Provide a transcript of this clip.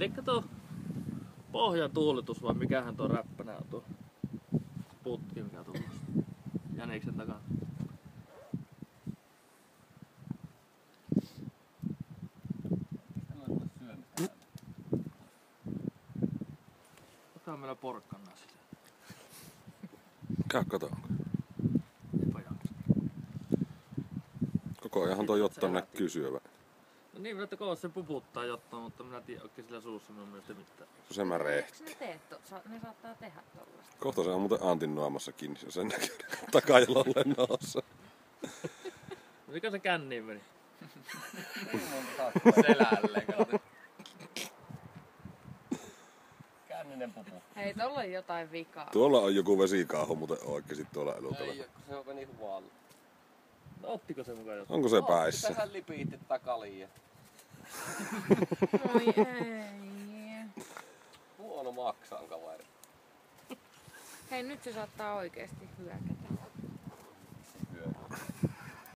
Liekö tuo pohjatuulitus vai mikähän tuo räppänä on tuo putki mikä tullut jäniksen takana. Otetaan meillä porkkanaa sitä. Käy katoonko. Eipä jaksa. Koko ajan tuo Jotta näkyy syövän. No niin, minä koko se puputtaa Jotta, mutta minä en tiedä oikein sillä suussa minun mielestä mitään. Se mä rehti. Ne saattaa tehdä tollaista. Kohta se on muuten Antin naamassa kiinni, jos sen näkyy takajalolle noossa. Mikä se känniin meni? Selälle, kato. Känninen pupu. Hei, tolla on jotain vikaa. Tuolla on joku vesikaaho muuten oikeesti tuolla elukalla. Ei, kun se on meni huolella. No ottiko se mukaan jotain? Onko se päissä? Tähän lipiitti takalia. Oi ei. Huono maksaan kaveri. Hei, nyt se saattaa oikeesti hyökätä.